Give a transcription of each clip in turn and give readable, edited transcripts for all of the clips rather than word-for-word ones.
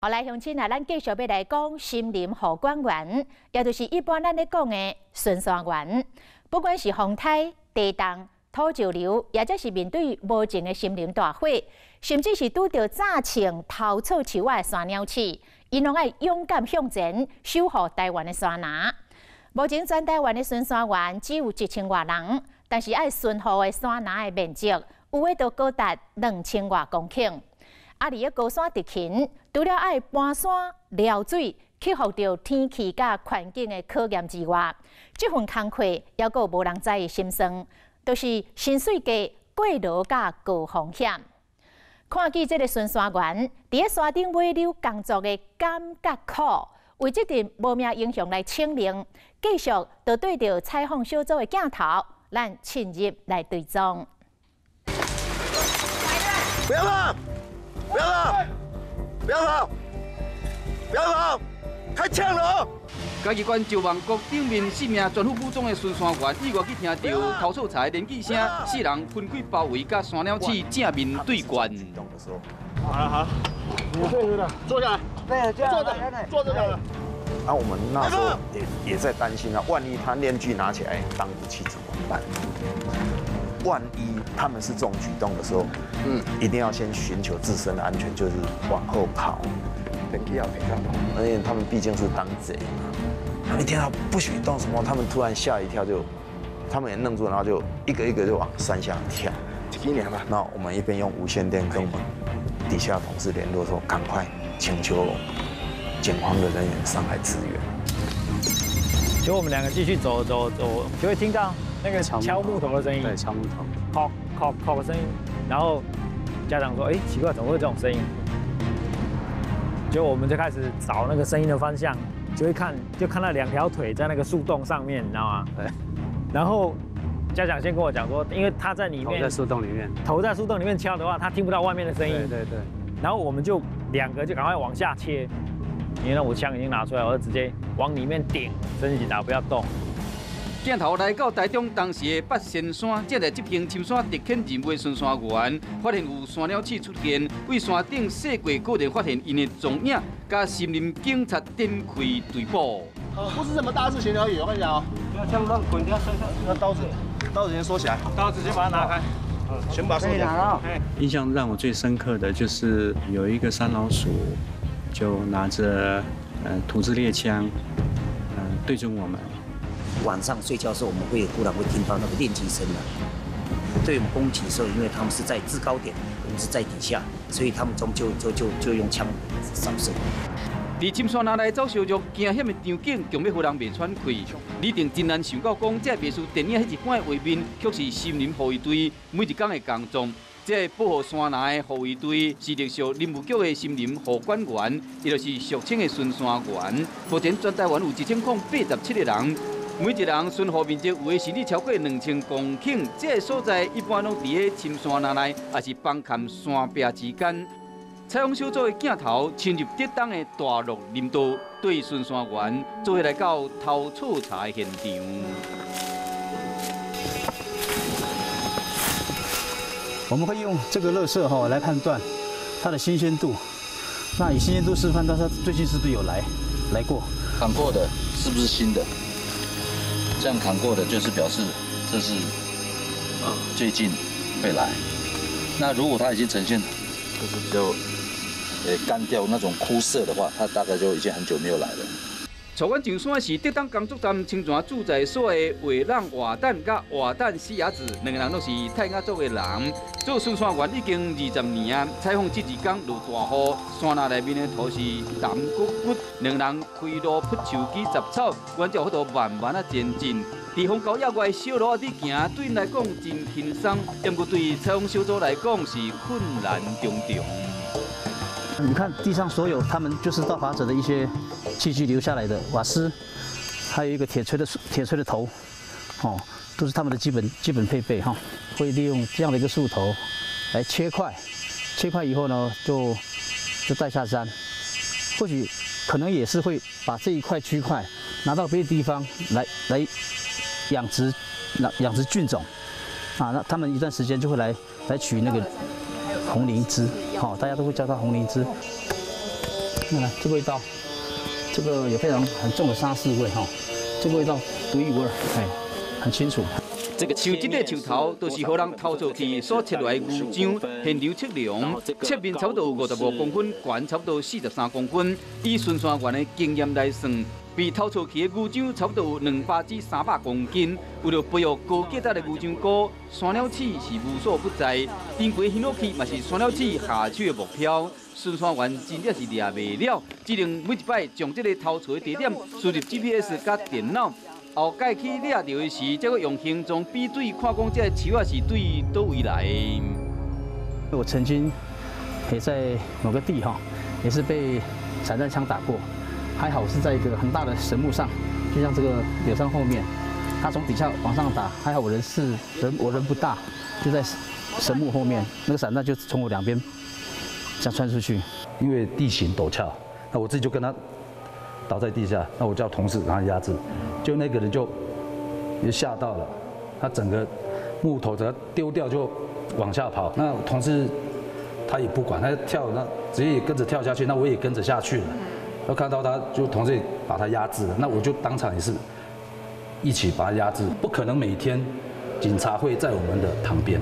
后来乡亲啊，咱继续要来讲森林护管员，也就是一般咱咧讲的巡山员。不管是风台、地动、土石流，也或是面对无情的森林大火，甚至是拄到早前头草树仔的山鸟鼠，因拢爱勇敢向前，守护台湾的山林。目前全台湾的巡山员只有1000多人，但是爱巡护的山林的面积，有诶都高达2000多公顷。而伫高山地群，除了爱搬山、撩水，克服着天气甲环境的考验之外，这份工课也有无人知的心酸，就是深水价、过劳甲高风险。看见这个巡山员伫咧山顶尾溜工作的感觉苦，为这阵无命英雄来请命，继续就对着采访小组的镜头，咱深入来追踪。不要跑！不要跑！不要跑！不要跑！开枪了！嘉义县石望国顶面4名全副武装的巡山员意外去听到头草柴连击声，4人分开包围，甲山鸟鼠正面对决。好了好，我退回了，坐下来。对，坐着，坐着的。啊，我们那时候也在担心啊，万一他链锯拿起来当武器怎么办？万一他们是这种举动的时候，一定要先寻求自身的安全，就是往后跑，人力要陪他跑。而且他们毕竟是当贼嘛，他们一听到不许动什么，他们突然吓一跳就，他们也愣住，然后就一个一个就往山下跳。几年吧。那我们一边用无线电跟我们底下同事联络说，赶快请求警方的人员上来支援。就我们2个继续走，就会听到那个敲木头的声音，对，敲木头，敲的声音。然后家长说：“哎，奇怪，怎么会有这种声音？”就我们就开始找那个声音的方向，就看到2条腿在那个树洞上面，你知道吗？对。然后家长先跟我讲说，因为他在里面，头在树洞里面，头在树洞里面敲的话，他听不到外面的声音。对。然后我们就2个就赶快往下切。因为我枪已经拿出来，我就直接往里面顶，真是打不要动。镜头来到台中当时的八仙山，正在执行深山特遣任务的巡山员，发现有山鸟鼠出现，为山顶驶过，果然发现因的踪影，甲森林警察展开追捕。不是这么大事情而已，我跟你讲哦。不要枪乱滚，不要摔下。那刀子先收起来，刀子先把它拿开。全把它收起来。印象让我最深刻的就是有一个山老鼠。就拿着土制猎枪，对准我们。晚上睡觉的时候，我们忽然会听到那个电击声了。对我们攻击的时候，因为他们是在制高点，我们是在底下，所以他们就用枪扫射。伫深山内走小肉惊险的场景，强要互人袂喘气。李定真难想到讲，这艺术电影迄一款的画面，却是森林护卫队每一天的工作。这保护山林的护卫队是隶属林务局的森林护管员，也就是俗称的巡山员。目前全台湾有1087个人，每一人巡护面积有的是超过2000公顷。这个所在一般拢伫咧深山内，也是放坎山壁之间。采访小组的镜头深入跌当的大陆林道，对巡山员做伙来到头草柴现场。我们会用这个垃圾来判断它的新鲜度。那以新鲜度示范到它最近是不是有来过？砍过的是不是新的？这样砍过的就是表示这是最近会来。那如果它已经呈现就是比较干掉那种枯涩的话，它大概就已经很久没有来了。草原上山是德东工作站清泉住宅所的画廊活蛋甲活蛋死鸭子，2个人都是泰雅族的人。做巡山员已经20年啊，采访这2天落大雨，山内面的土是淡骨骨，2个人开路扑树枝杂草，原就好多慢慢啊前进。伫风高野外的小路底行，对因来讲真轻松，不过对采访小组来讲是困难重重。你看地上所有他们就是盗伐者的一些器具留下来的瓦斯，还有一个铁锤的头，都是他们的基本配备哈。会利用这样的一个树头来切块以后呢，就带下山。或许可能也是会把这一块区块拿到别的地方来养殖菌种啊。那他们一段时间就会来取那个红灵芝，大家都会叫它红灵芝。看这个味道，这个有非常很重的沙士味哈，这个味道独一无二，哎，很清楚。像这个树头，就是互人偷出去所切落来牛浆，现流测量，侧面差不多有55公分，悬差不多43公分。以孙山园的经验来算，被偷出去的牛浆差不多有200至300公斤。为了培育高价值的牛浆菇，山鸟鼠是无所不在。顶规兴落去，嘛是山鸟鼠下手的目标。孙山园真正是掠袂了，只能每一摆将这个偷出的地点输入 GPS 加电脑。后盖去掠到的时，才会用形状比对，看讲这树啊是对倒位来的。我曾经也在某个地哈，也是被散弹枪打过，还好是在一个很大的神木上，就像这个柳杉后面，他从底下往上打，还好我人不大，就在神木后面，那个散弹就从我两边这样穿出去。因为地形陡峭，那我自己就跟他倒在地下，那我叫同事把他压制。就那个人就也吓到了，他整个木头给他丢掉就往下跑。那同事他也不管，他跳，那直接也跟着跳下去，那我也跟着下去了。然后看到他就同事也把他压制了，那我就当场也是一起把他压制。不可能每天警察会在我们的旁边，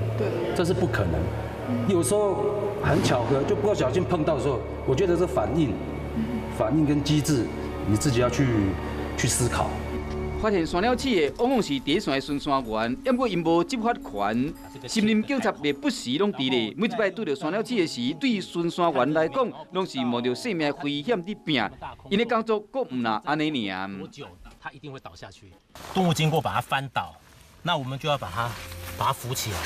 这是不可能。有时候很巧合，就不小心碰到的时候，我觉得是反应跟机制，你自己要去思考。发现山鸟鼠的往往是第一线的孙山园，不过因无执法权，森林警察也不时拢伫咧。每一摆对着山鸟鼠的时，对孙山园来讲，拢是冒着生命危险伫拼。因的工作阁唔那安尼尔。多久它一定会倒下去？动物经过把它翻倒，那我们就要把它扶起来，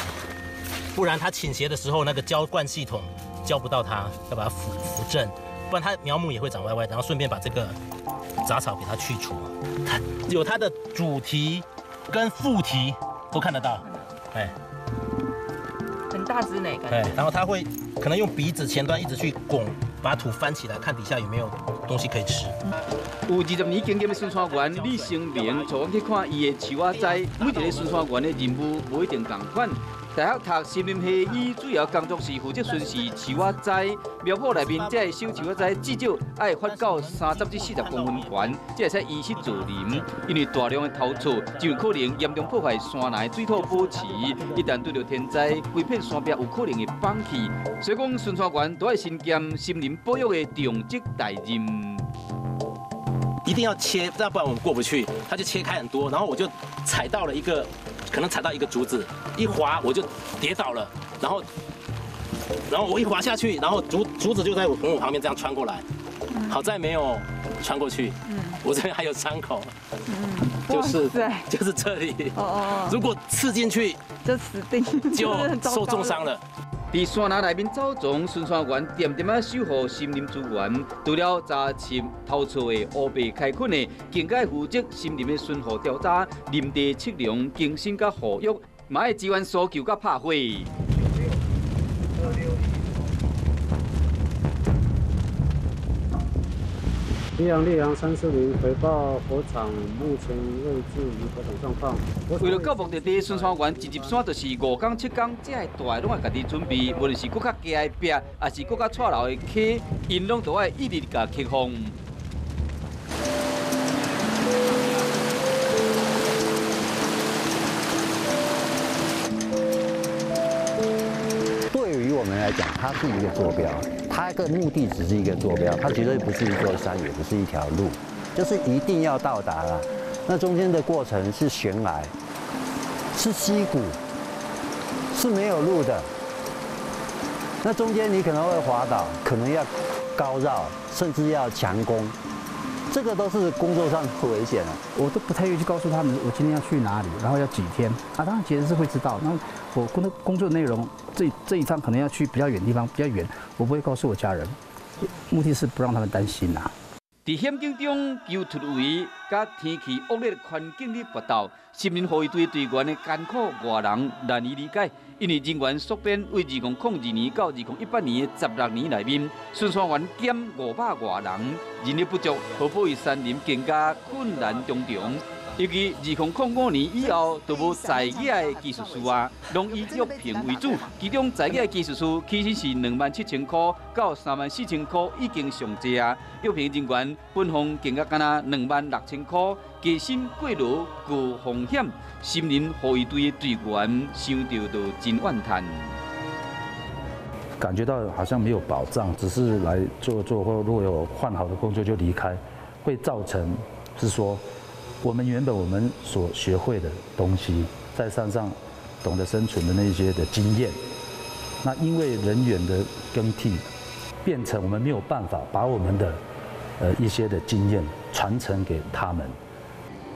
不然它倾斜的时候，那个浇灌系统浇不到它，要把它扶正，不然它苗木也会长歪歪，然后顺便把这个杂草给它去除。它有它的主题跟副题都看得到，哎，很大只呢，对，然后它会可能用鼻子前端一直去拱，把土翻起来，看底下有没有东西可以吃。有20年经验的孙山园李成明，带我去看伊的树仔栽。每一个孙山园的任务无一定同款。大学读森林系，伊主要工作是负责巡视树仔栽。苗圃内面这个收树仔栽至少要发到30至40公分宽，才会使依序造林。因为大量的偷错，就有可能严重破坏山内水土保持。一旦对到天灾，规片山壁有可能会崩起。所以讲，孙山园都要身兼森林保育的重责大任。一定要切，要不然我们过不去。它就切开很多，然后我就踩到了可能踩到一个竹子，一滑我就跌倒了，然后我一滑下去，然后竹子就在从我旁边这样穿过来，好在没有穿过去，我这边还有伤口，就是这里，如果刺进去就死定，就受重伤了。伫山林内面走丛，孙山园点点啊守护森林资源。除了查寻偷错的乌白开垦的，更该负责森林的巡护调查、林地测量、更新甲护育，嘛要支援搜救甲拍火。烈阳340回报火场目前位置与火场状况。为了到目的地，孙山园一入山就是5天7天，这些大拢要家己准备，无论是搁较低的壁，还是搁较错漏的溪，因拢都要一直甲克服。对于我们来讲，它是一个坐标，它的目的只是一个坐标，它绝对不是一座山，也不是一条路，就是一定要到达了。那中间的过程是悬崖，是溪谷，是没有路的。那中间你可能会滑倒，可能要高绕，甚至要强攻，这个都是工作上很危险的。我都不太愿意去告诉他们我今天要去哪里，然后要几天啊。当然其实是会知道，那我工作内容这一趟可能要去比较远的地方，比较远，我不会告诉我家人，目的是不让他们担心呐。在险境中救突围，甲天气恶劣环境的搏斗，森林护卫队队员的艰苦外人难以理解。因为人员缩编为2002年到2018年的16年内面，孙山园减500外人，人力不足，可保育山林更加困难重重。尤其2005年以后，就无在野的技术师啊，拢以约聘为主。其中在野的技术师起薪是27,000块到34,000块，已经上济啊。约聘人员分红更加敢若26,000块，加薪过劳高风险，森林护卫队的队员想到都真怨叹。感觉到好像没有保障，只是来做或如果有换好的工作就离开，会造成是说。我们原本我们所学会的东西，在山上懂得生存的那些的经验，那因为人员的更替，变成我们没有办法把我们的一些的经验传承给他们。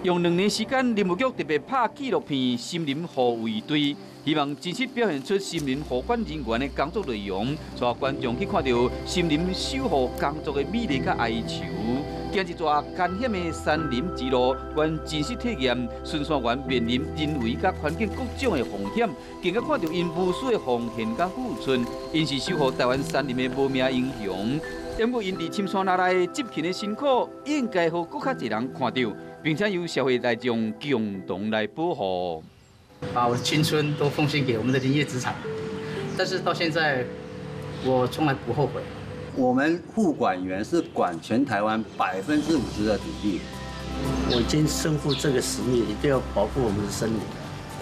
用2年时间，林务局特别拍纪录片《森林护卫队》，希望真实表现出森林护管人员的工作内容，带观众去看到森林守护工作的美丽甲哀愁。行一段艰险的山林之路，原真实体验巡山员面临人为甲环境各种的风险，更加看到因无私的奉献甲付出，因是守护台湾山林的无名英雄。因为因伫深山那内执勤的辛苦，应该互更较侪人看到，并且由社会大众共同来保护。把我的青春都奉献给我们的林业资产，但是到现在，我从来不后悔。我们护管员是管全台湾50%的土地。我已经身负这个使命，一定要保护我们的森林。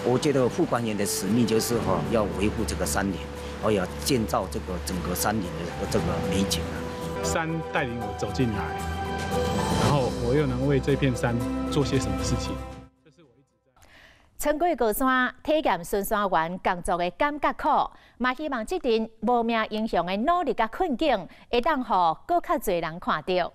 我觉得护管员的使命就是要维护这个山林，要建造这个整个山林的这个美景。山带领我走进来，然后我又能为这片山做些什么事情？穿过高山，体验巡山员工作的感觉苦，嘛希望这阵无名英雄的努力甲困境，会当互更较侪人看到。